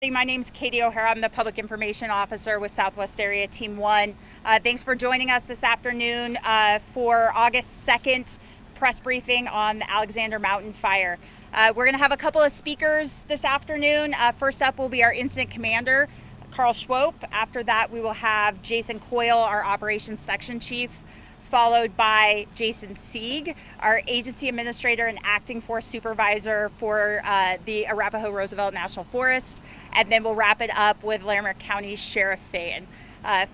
My name's Katie O'Hara. I'm the Public Information Officer with Southwest Area Team 1. Thanks for joining us this afternoon for August 2nd press briefing on the Alexander Mountain Fire. We're going to have a couple of speakers this afternoon. First up will be our Incident Commander, Carl Schwope. After that, we will have Jason Coyle, our Operations Section Chief, followed by Jason Sieg, our Agency Administrator and Acting Forest Supervisor for the Arapahoe-Roosevelt National Forest, and then we'll wrap it up with Larimer County Sheriff Fain.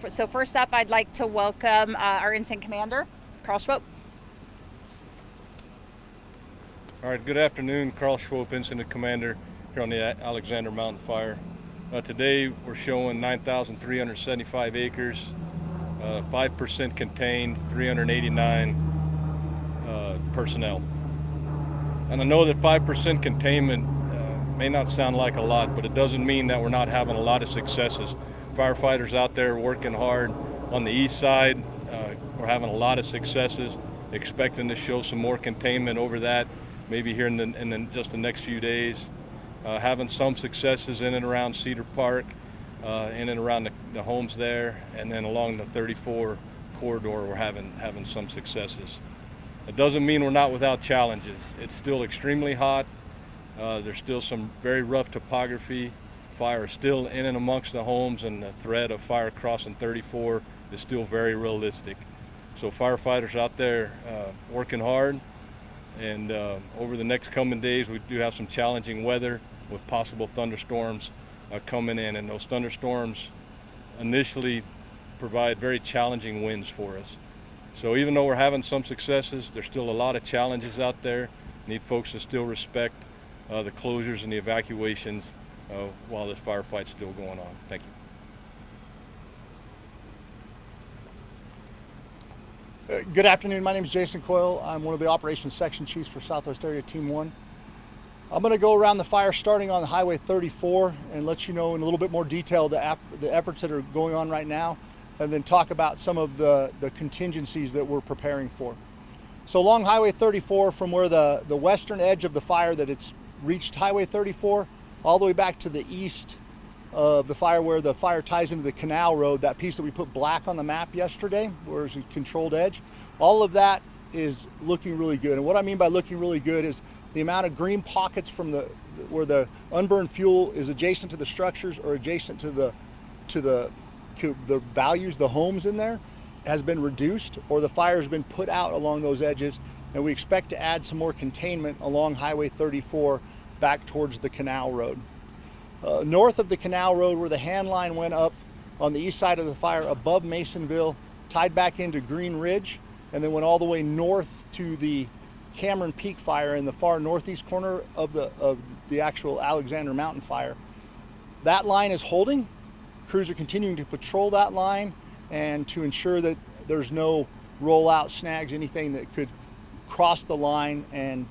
So first up, I'd like to welcome our Incident Commander, Carl Schwope. All right, good afternoon. Carl Schwope, Incident Commander here on the Alexander Mountain Fire. Today we're showing 9,375 acres, 5% contained, 389 personnel. And I know that 5% containment may not sound like a lot, but it doesn't mean that we're not having a lot of successes. Firefighters out there working hard on the east side. We're having a lot of successes, expecting to show some more containment over that, maybe here in just the next few days. Having some successes in and around Cedar Park, in and around the homes there, and then along the 34 corridor we're having some successes. It doesn't mean we're not without challenges. It's still extremely hot. There's still some very rough topography. Fire is still in and amongst the homes, and the threat of fire crossing 34 is still very realistic. So firefighters out there working hard, and over the next coming days we do have some challenging weather with possible thunderstorms coming in, and those thunderstorms initially provide very challenging winds for us. So even though we're having some successes, there's still a lot of challenges out there. Need folks to still respect the closures and the evacuations while this firefight's still going on. Thank you. Good afternoon. My name is Jason Coyle. I'm one of the Operations Section Chiefs for Southwest Area Team 1. I'm going to go around the fire starting on Highway 34 and let you know in a little bit more detail the efforts that are going on right now, and then talk about some of the contingencies that we're preparing for. So along Highway 34, from where the western edge of the fire that it's reached Highway 34, all the way back to the east of the fire where the fire ties into the canal road, that piece that we put black on the map yesterday, where it's a controlled edge, all of that is looking really good. And what I mean by looking really good is the amount of green pockets from where the unburned fuel is adjacent to the structures or adjacent to the values, the homes in there, has been reduced, or the fire has been put out along those edges. And we expect to add some more containment along Highway 34 back towards the canal road. North of the canal road, where the hand line went up on the east side of the fire above Masonville, tied back into Green Ridge, and then went all the way north to the Cameron Peak fire in the far northeast corner of the actual Alexander Mountain fire. That line is holding. Crews are continuing to patrol that line and to ensure that there's no rollout snags, anything that could cross the line and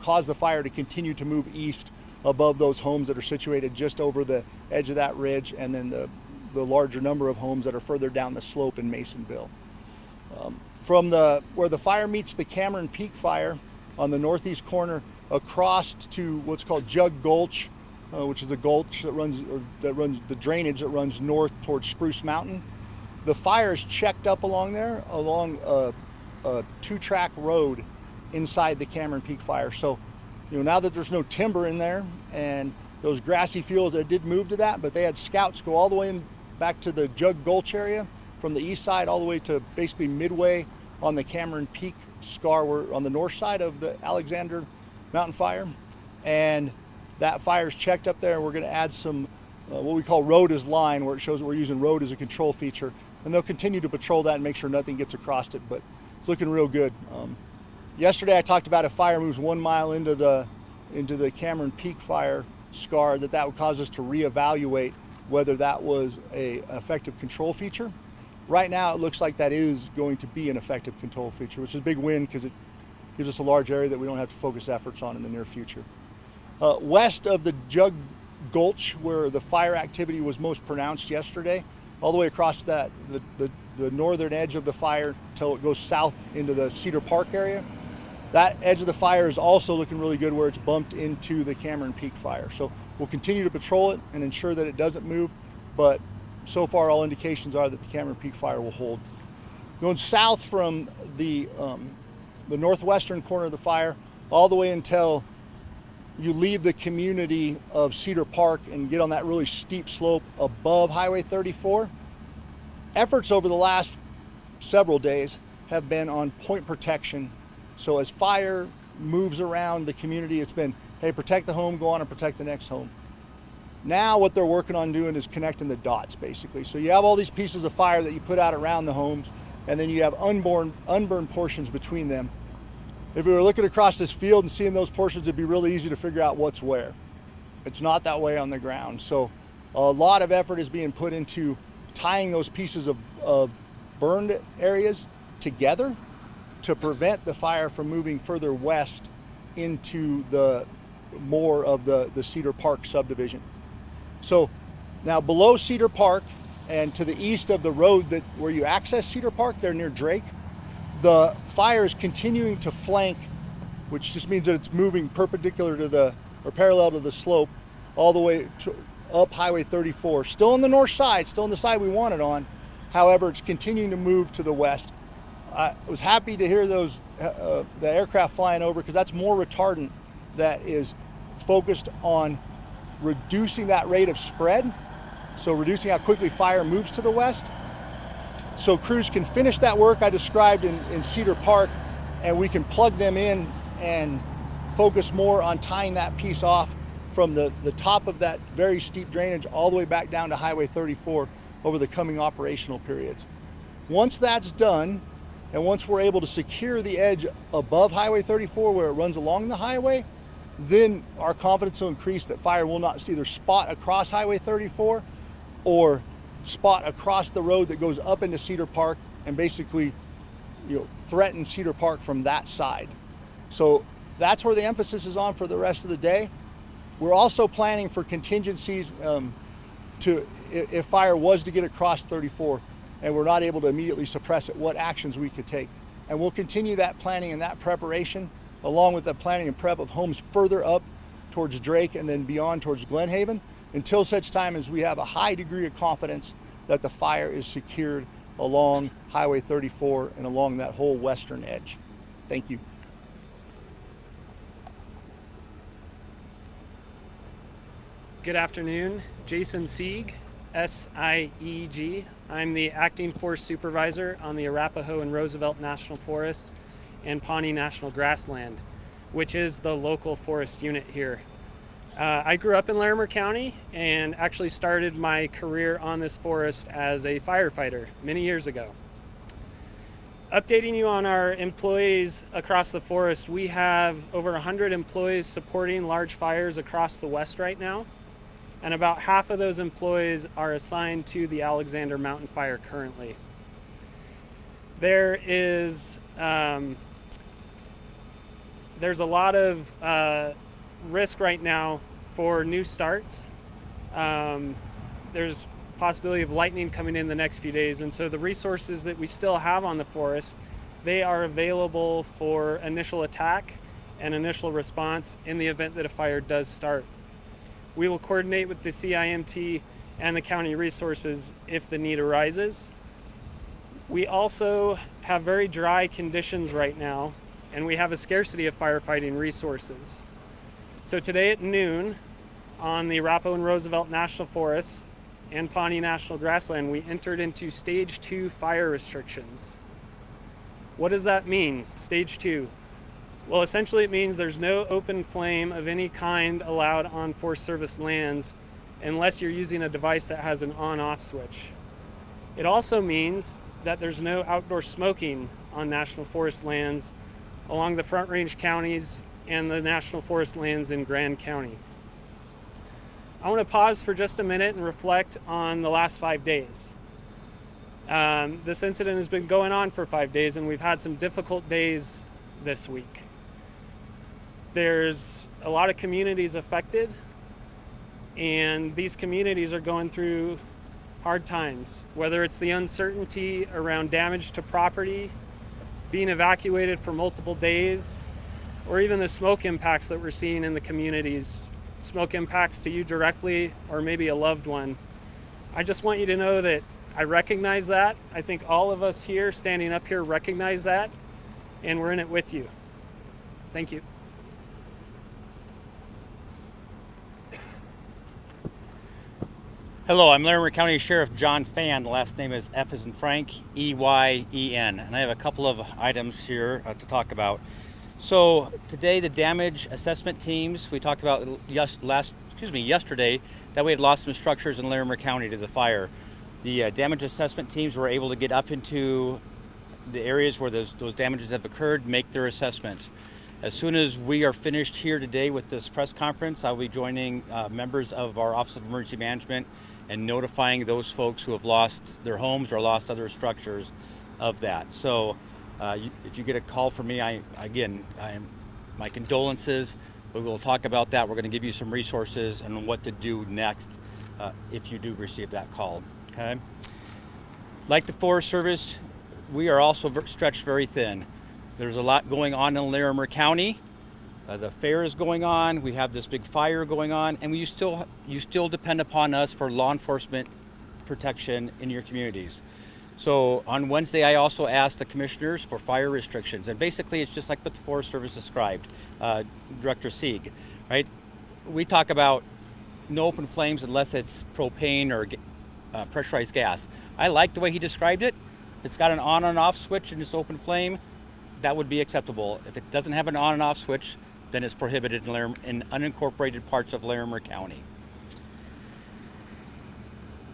cause the fire to continue to move east above those homes that are situated just over the edge of that ridge, and then the larger number of homes that are further down the slope in Masonville. From where the fire meets the Cameron Peak fire on the northeast corner across to what's called Jug Gulch, which is a gulch that runs the drainage that runs north towards Spruce Mountain. The fire is checked up along there, along a two-track road inside the Cameron Peak fire. So, now that there's no timber in there and those grassy fields that did move to that, but they had scouts go all the way in back to the Jug Gulch area from the east side all the way to basically midway on the Cameron Peak scar, we're on the north side of the Alexander Mountain fire. And that fire's checked up there. We're going to add some what we call road as line, where it shows that we're using road as a control feature, and they'll continue to patrol that and make sure nothing gets across it, but it's looking real good. Yesterday I talked about if fire moves 1 mile into the Cameron Peak fire scar, that would cause us to reevaluate whether that was an effective control feature. Right now it looks like that is going to be an effective control feature, which is a big win because it gives us a large area that we don't have to focus efforts on in the near future. West of the Jug Gulch, where the fire activity was most pronounced yesterday, all the way across the northern edge of the fire till it goes south into the Cedar Park area, That edge of the fire is also looking really good where it's bumped into the Cameron Peak fire. So We'll continue to patrol it and ensure that it doesn't move, but so far all indications are that the Cameron Peak fire will hold. Going south from the northwestern corner of the fire all the way until you leave the community of Cedar Park and get on that really steep slope above Highway 34. Efforts over the last several days have been on point protection. So as fire moves around the community, it's been, hey, protect the home, go on and protect the next home. Now what they're working on doing is connecting the dots, basically. So you have all these pieces of fire that you put out around the homes, and then you have unburned portions between them. If we were looking across this field and seeing those portions, it'd be really easy to figure out what's where. It's not that way on the ground. So a lot of effort is being put into tying those pieces of burned areas together to prevent the fire from moving further west into the more of the Cedar Park subdivision. So now below Cedar Park and to the east of the road where you access Cedar Park, there near Drake, the fire is continuing to flank, which just means that it's moving perpendicular to or parallel to the slope all the way up Highway 34. Still on the north side, still on the side we want it on. However, it's continuing to move to the west. I was happy to hear the aircraft flying over, because that's more retardant that is focused on reducing that rate of spread. So reducing how quickly fire moves to the west. So crews can finish that work I described in Cedar Park, and we can plug them in and focus more on tying that piece off from the top of that very steep drainage all the way back down to Highway 34 over the coming operational periods. Once that's done, and once we're able to secure the edge above Highway 34 where it runs along the highway, then our confidence will increase that fire will not either spot across Highway 34 or spot across the road that goes up into Cedar Park and basically, threaten Cedar Park from that side. So that's where the emphasis is on for the rest of the day. We're also planning for contingencies if fire was to get across 34 and we're not able to immediately suppress it, what actions we could take. And we'll continue that planning and that preparation, along with the planning and prep of homes further up towards Drake and then beyond towards Glenhaven, until such time as we have a high degree of confidence that the fire is secured along Highway 34 and along that whole western edge. Thank you. Good afternoon, Jason Sieg, S-I-E-G. I'm the Acting Forest Supervisor on the Arapahoe and Roosevelt National Forests and Pawnee National Grassland, which is the local forest unit here. I grew up in Larimer County and actually started my career on this forest as a firefighter many years ago. Updating you on our employees across the forest, we have over 100 employees supporting large fires across the west right now, and about half of those employees are assigned to the Alexander Mountain Fire currently. There's a lot of risk right now for new starts. There's possibility of lightning coming in the next few days, and so the resources that we still have on the forest, they are available for initial attack and initial response in the event that a fire does start. We will coordinate with the CIMT and the county resources if the need arises. We also have very dry conditions right now, and we have a scarcity of firefighting resources. So today at noon on the Arapahoe and Roosevelt National Forests and Pawnee National Grassland, we entered into Stage 2 fire restrictions. What does that mean, Stage 2? Well, essentially it means there's no open flame of any kind allowed on Forest Service lands unless you're using a device that has an on-off switch. It also means that there's no outdoor smoking on National Forest lands along the Front Range counties and the National Forest lands in Grand County. I want to pause for just a minute and reflect on the last 5 days. This incident has been going on for 5 days, and we've had some difficult days this week. There's a lot of communities affected, and these communities are going through hard times, whether it's the uncertainty around damage to property, being evacuated for multiple days, or even the smoke impacts that we're seeing in the communities smoke impacts to you directly or maybe a loved one, I just want you to know that I recognize that. I think all of us here standing up here recognize that, and we're in it with you. Thank you. Hello, I'm Larimer County Sheriff John Fan. The last name is F as in Frank, E-Y-E-N. And I have a couple of items here to talk about. So today the damage assessment teams, we talked about yesterday that we had lost some structures in Larimer County to the fire. The damage assessment teams were able to get up into the areas where those damages have occurred, make their assessments. As soon as we are finished here today with this press conference, I'll be joining members of our Office of Emergency Management and notifying those folks who have lost their homes or lost other structures of that. So if you get a call from me, my condolences. We will talk about that. We're going to give you some resources and what to do next if you do receive that call. Okay. Like the Forest Service, we are also stretched very thin. There's a lot going on in Larimer County. The fair is going on. We have this big fire going on, and you still depend upon us for law enforcement protection in your communities. So on Wednesday, I also asked the commissioners for fire restrictions, and basically it's just like what the Forest Service described, Director Sieg, right? We talk about no open flames unless it's propane or pressurized gas. I like the way he described it. If it's got an on and off switch and it's open flame, that would be acceptable. If it doesn't have an on and off switch, then it's prohibited in unincorporated parts of Larimer County.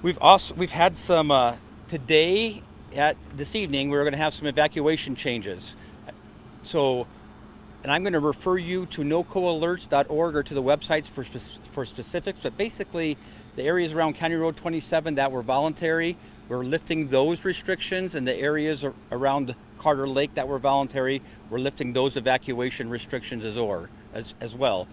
We've had some today this evening. We're going to have some evacuation changes. So, and I'm going to refer you to nocoalerts.org or to the websites for specifics. But basically, the areas around County Road 27 that were voluntary, we're lifting those restrictions, and the areas around Carter Lake that were voluntary, we're lifting those evacuation restrictions as well.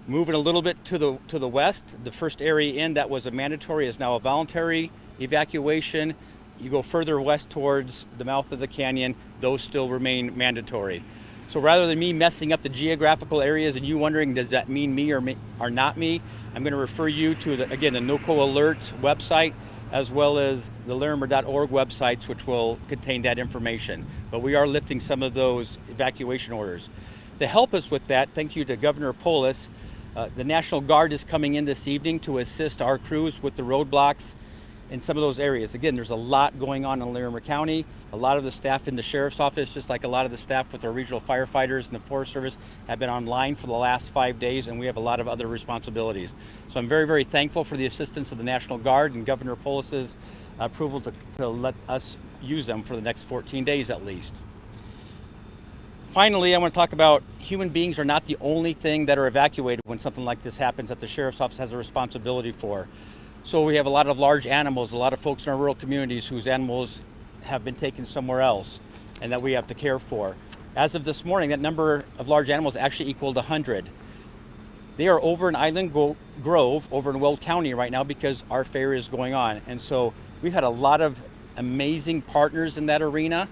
Moving a little bit to the west, the first area in that was a mandatory is now a voluntary evacuation. You go further west towards the mouth of the canyon, those still remain mandatory. So rather than me messing up the geographical areas and you wondering does that mean me or not me, I'm going to refer you to the NOCO Alerts website, as well as the Larimer.org websites, which will contain that information. But we are lifting some of those evacuation orders. To help us with that, thank you to Governor Polis. The National Guard is coming in this evening to assist our crews with the roadblocks in some of those areas. Again, there's a lot going on in Larimer County. A lot of the staff in the Sheriff's Office, just like a lot of the staff with our regional firefighters and the Forest Service, have been online for the last 5 days, and we have a lot of other responsibilities. So I'm very, very thankful for the assistance of the National Guard and Governor Polis's approval to let us use them for the next 14 days at least. Finally, I want to talk about human beings are not the only thing that are evacuated when something like this happens that the Sheriff's Office has a responsibility for. So we have a lot of large animals, a lot of folks in our rural communities whose animals have been taken somewhere else and that we have to care for. As of this morning, that number of large animals actually equaled 100. They are over in Island Grove, over in Weld County right now because our fair is going on. And so we've had a lot of amazing partners in that arena.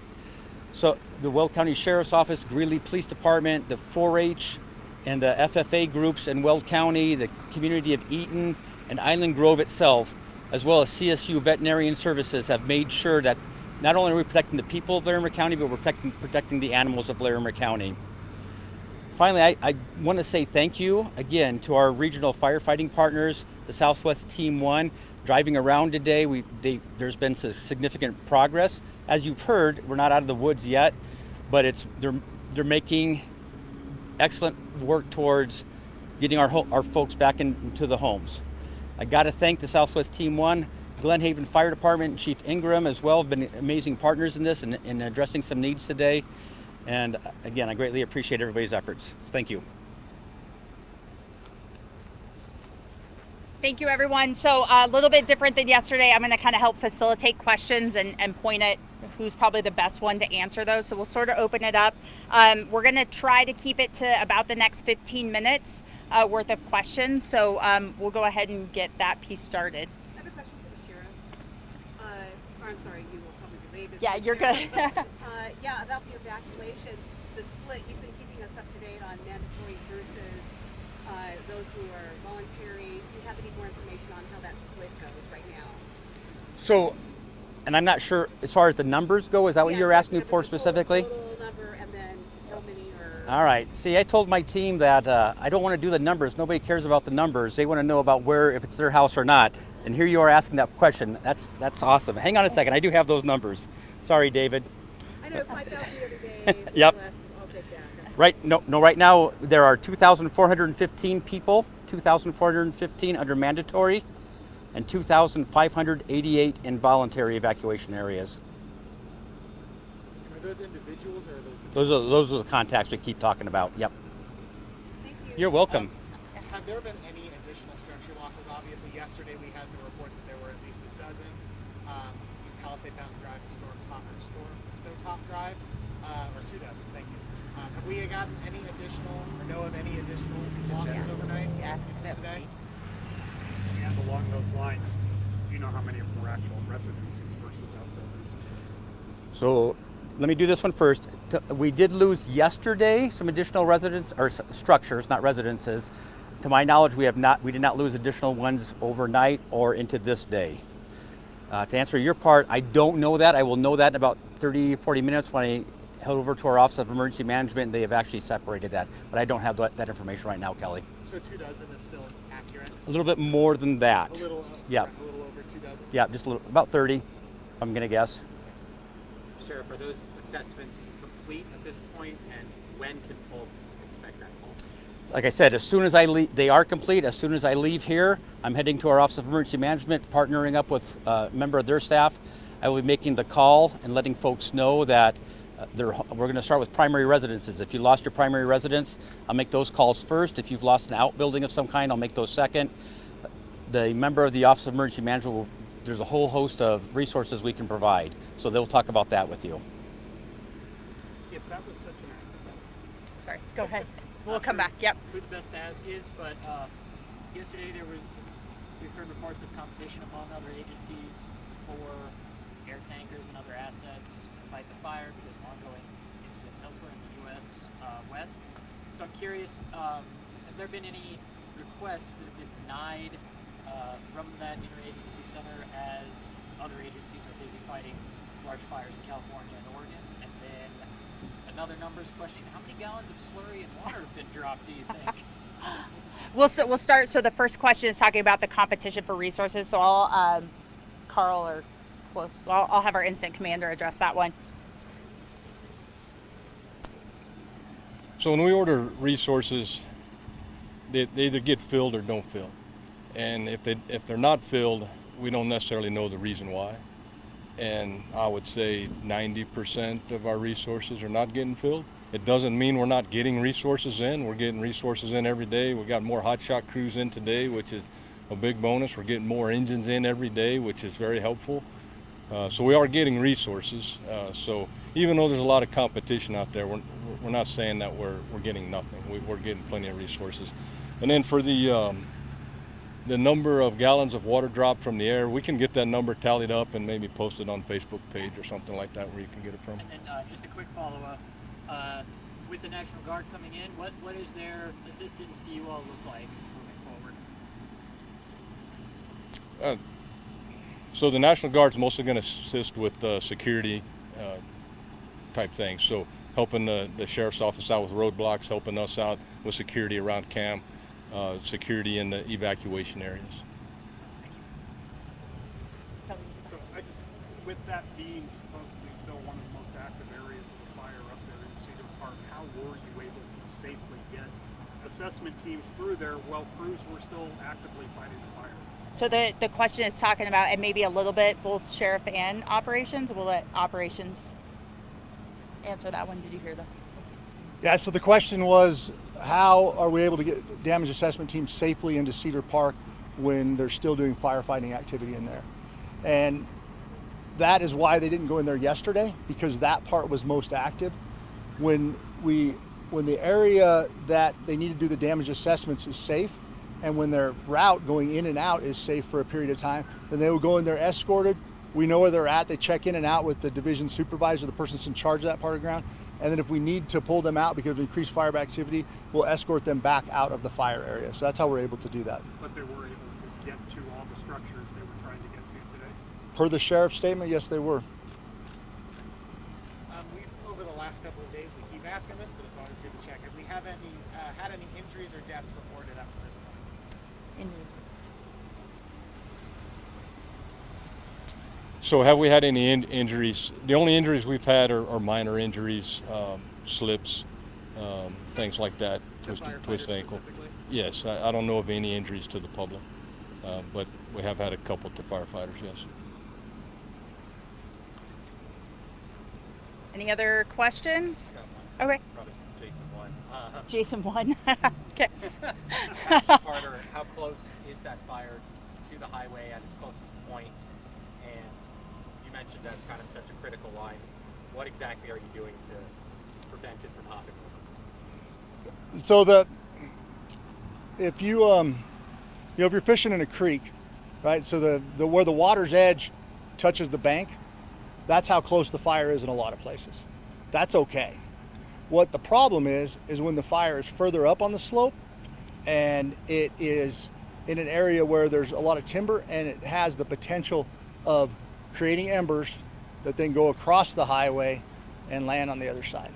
So the Weld County Sheriff's Office, Greeley Police Department, the 4-H and the FFA groups in Weld County, the community of Eaton and Island Grove itself, as well as CSU Veterinarian Services, have made sure that not only are we protecting the people of Larimer County, but we're protecting the animals of Larimer County. Finally, I want to say thank you again to our regional firefighting partners, the Southwest Team 1. Driving around today, there's been some significant progress. As you've heard, we're not out of the woods yet, but they're making excellent work towards getting our folks back into the homes. I got to thank the Southwest Team 1, Glen Haven Fire Department, and Chief Ingram as well have been amazing partners in this and in addressing some needs today. And again, I greatly appreciate everybody's efforts. Thank you. Thank you, everyone. So a little bit different than yesterday. I'm going to kind of help facilitate questions and point at who's probably the best one to answer those. So we'll sort of open it up. We're going to try to keep it to about the next 15 minutes worth of questions. So we'll go ahead and get that piece started. I have a question for the sheriff. Or I'm sorry, you will probably relay this. Yeah, to the you're sheriff, good. but, about the evacuations, the split, you've been keeping us up to date on mandatory versus those who are voluntary. Do you have any more information on how that split goes right now? So, and I'm not sure as far as the numbers go, is that what Yeah, you're so asking kind of for the total- specifically? Total number, and then how many are. All right. See, I told my team that I don't want to do the numbers. Nobody cares about the numbers. They want to know about where, if it's their house or not. And here you are asking that question. That's awesome. Hang on a second. I do have those numbers. Sorry, David. I know 5,000 the other day. Yep. Less, I'll take that. That's Right. No. Right now there are 2,415 people. 2,415 under mandatory, and 2,588 in voluntary evacuation areas. Are those individuals or are those? Those are the contacts we keep talking about. Yep. Thank you. You're welcome. Have there been any additional structure losses? Obviously, yesterday we had the report that there were at least a dozen. Palisade Mountain Drive and Snowtop Drive, or 2 dozen. Thank you. Have we gotten any additional, or know of any additional losses overnight into today? And along those lines, do you know how many of them are actual residences versus outbuildings? So let me do this one first. We did lose yesterday some additional residents or structures, not residences. To my knowledge, we did not lose additional ones overnight or into this day. To answer your part, I don't know that. I will know that in about 30, 40 minutes when I head over to our Office of Emergency Management. They have actually separated that, but I don't have that information right now, Kelly. So 2 dozen is still accurate. A little bit more than that. A little. Yeah. A little over 2 dozen. Yeah, just a little, about 30, I'm gonna guess. Sheriff, are those assessments complete at this point, and when can folks expect that call? Like I said, as soon as I leave, they are complete. As soon as I leave here, I'm heading to our Office of Emergency Management, partnering up with a member of their staff. I will be making the call and letting folks know that we're going to start with primary residences. If you lost your primary residence, I'll make those calls first. If you've lost an outbuilding of some kind, I'll make those second. The member of the Office of Emergency Management there's a whole host of resources we can provide. So they'll talk about that with you. If that was such an Sorry, go ahead. We'll come back. Yep. Who the best as is, but yesterday we've heard reports of competition among other agencies for air tankers and other assets to fight the fire because of ongoing incidents elsewhere in the U.S. West. So I'm curious, have there been any requests that have been denied from that interagency center as other agencies are busy fighting large fires in California and Oregon? And then another numbers question, how many gallons of slurry and water have been dropped, do you think? We'll start. So the first question is talking about the competition for resources. So I'll, Carl or, well, I'll have our incident commander address that one. So when we order resources, they either get filled or don't fill. And if they're not filled, we don't necessarily know the reason why. And I would say 90% of our resources are not getting filled. It doesn't mean we're not getting resources in. We're getting resources in every day. We got more hotshot crews in today, which is a big bonus. We're getting more engines in every day, which is very helpful. So we are getting resources. So even though there's a lot of competition out there, we're not saying that we're getting nothing. We're getting plenty of resources. And then for the number of gallons of water dropped from the air, we can get that number tallied up and maybe post it on Facebook page or something like that where you can get it from. And then just a quick follow-up. With the National Guard coming in, what does their assistance to you all look like moving forward? So the National Guard's mostly going to assist with security type things. So helping the Sheriff's Office out with roadblocks, helping us out with security around camp, security in the evacuation areas. So with that being supposedly still one of the most active areas of the fire up there in Cedar Park, how were you able to safely get assessment teams through there while crews were still actively fighting the fire? So the question is talking about, and maybe a little bit, both sheriff and operations. We'll let operations answer that one. Did you hear that? Yeah, so the question was, how are we able to get damage assessment teams safely into Cedar Park when they're still doing firefighting activity in there? And that is why they didn't go in there yesterday, because that part was most active. When the area that they need to do the damage assessments is safe, and when their route going in and out is safe for a period of time, then they will go in there escorted. We know where they're at. They check in and out with the division supervisor, the person that's in charge of that part of the ground. And then if we need to pull them out because of increased fire activity, we'll escort them back out of the fire area. So that's how we're able to do that. But they were able to get to all the structures they were trying to get to today? Per the sheriff's statement, yes, they were. We've, over the last couple of days, we keep asking this, but it's always good to check. Have we had any injuries or deaths reported up to this point? So have we had any injuries? The only injuries we've had are minor injuries, slips, things like that. Twist ankle. Specifically? Yes, I don't know of any injuries to the public, but we have had a couple to firefighters, yes. Any other questions? Okay. Probably Jason one. Jason one. Okay. Carter, how close is that fire to the highway at its closest point? And you mentioned that's kind of such a critical line. What exactly are you doing to prevent it from hopping over? So if you if you're fishing in a creek, right? So the where the water's edge touches the bank, that's how close the fire is in a lot of places. That's okay. What the problem is when the fire is further up on the slope and it is in an area where there's a lot of timber and it has the potential of creating embers that then go across the highway and land on the other side.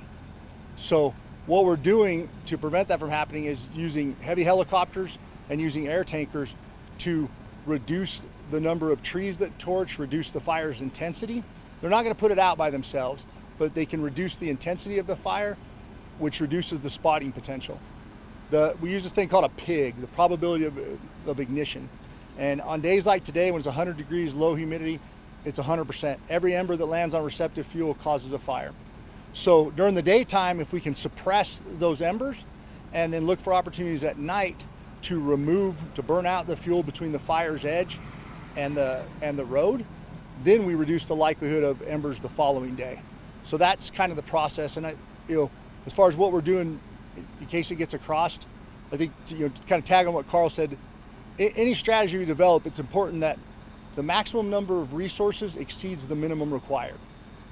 So what we're doing to prevent that from happening is using heavy helicopters and using air tankers to reduce the number of trees that torch, reduce the fire's intensity. They're not going to put it out by themselves, but they can reduce the intensity of the fire, which reduces the spotting potential. We use this thing called a PIG, the probability of ignition. And on days like today, when it's 100 degrees, low humidity, it's 100%. Every ember that lands on receptive fuel causes a fire. So during the daytime, if we can suppress those embers and then look for opportunities at night to burn out the fuel between the fire's edge and the road, then we reduce the likelihood of embers the following day. So that's kind of the process. And as far as what we're doing in case it gets across, I think to kind of tag on what Carl said, any strategy we develop, it's important that the maximum number of resources exceeds the minimum required.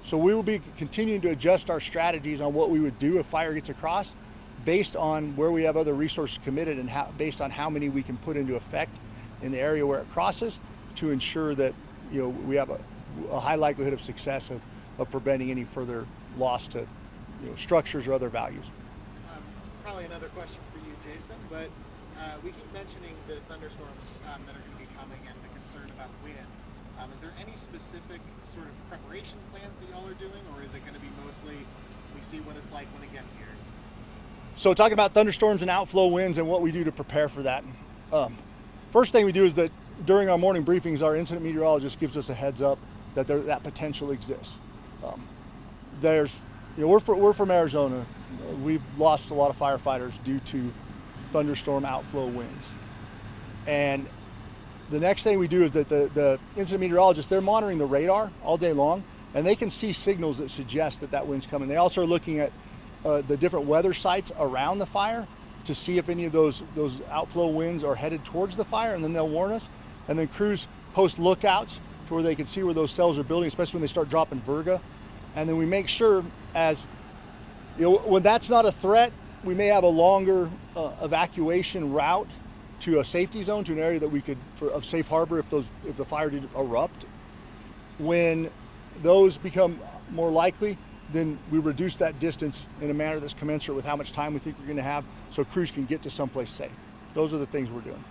So we will be continuing to adjust our strategies on what we would do if fire gets across based on where we have other resources committed and based on how many we can put into effect in the area where it crosses to ensure that we have a high likelihood of success of preventing any further loss to structures or other values. Probably another question for you, Jason, but we keep mentioning the thunderstorms that are going to be coming and the concern about wind. Is there any specific sort of preparation plans that y'all are doing, or is it going to be mostly we see what it's like when it gets here? So talking about thunderstorms and outflow winds and what we do to prepare for that. First thing we do is that during our morning briefings, our incident meteorologist gives us a heads up that that potential exists. We're from Arizona. We've lost a lot of firefighters due to thunderstorm outflow winds. And the next thing we do is that the incident meteorologists, they're monitoring the radar all day long, and they can see signals that suggest that wind's coming. They also are looking at the different weather sites around the fire to see if any of those outflow winds are headed towards the fire, and then they'll warn us. And then crews post lookouts to where they can see where those cells are building, especially when they start dropping virga. And then we make sure when that's not a threat, we may have a longer evacuation route to a safety zone, to an area that we could of safe harbor if the fire did erupt. When those become more likely, then we reduce that distance in a manner that's commensurate with how much time we think we're going to have, so crews can get to someplace safe. Those are the things we're doing.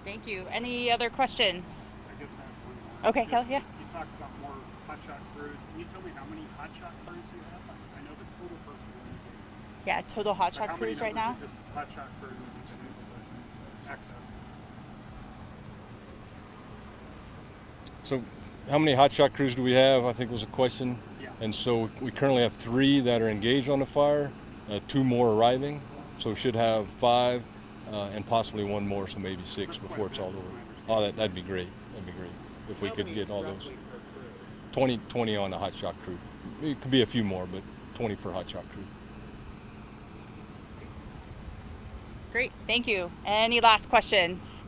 Thank you. Any other questions? I guess I have one more. Okay, Kelly, yeah. You talked about more hotshot crews. Can you tell me how many hotshot crews you have? I know the total personnel. Yeah, total But hotshot how crews many right now. numbers of just hotshot crews that you've been able to access? So how many hotshot crews do we have, I think was a question. Yeah. And so we currently have 3 that are engaged on the fire, 2 more arriving. So we should have 5 and possibly 1 more, so maybe 6 That's before quite it's a all bit, over. Oh, that'd be great. That'd be great if we How could many get all those. roughly per crew? 20 on the hotshot crew. It could be a few more, but 20 per hotshot crew. Great, thank you. Any last questions?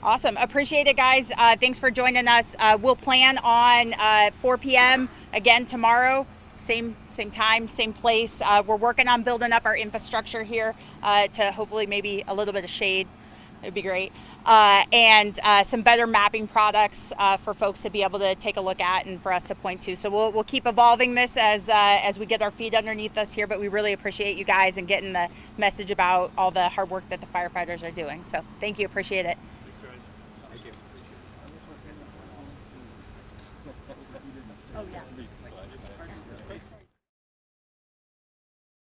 Awesome. Appreciate it, guys. Thanks for joining us. We'll plan on 4 p.m. again tomorrow. Same time, same place. We're working on building up our infrastructure here to hopefully maybe a little bit of shade. It'd be great. And some better mapping products for folks to be able to take a look at and for us to point to. So we'll keep evolving this as we get our feet underneath us here, but we really appreciate you guys and getting the message about all the hard work that the firefighters are doing. So thank you, appreciate it. Thank you. Oh yeah.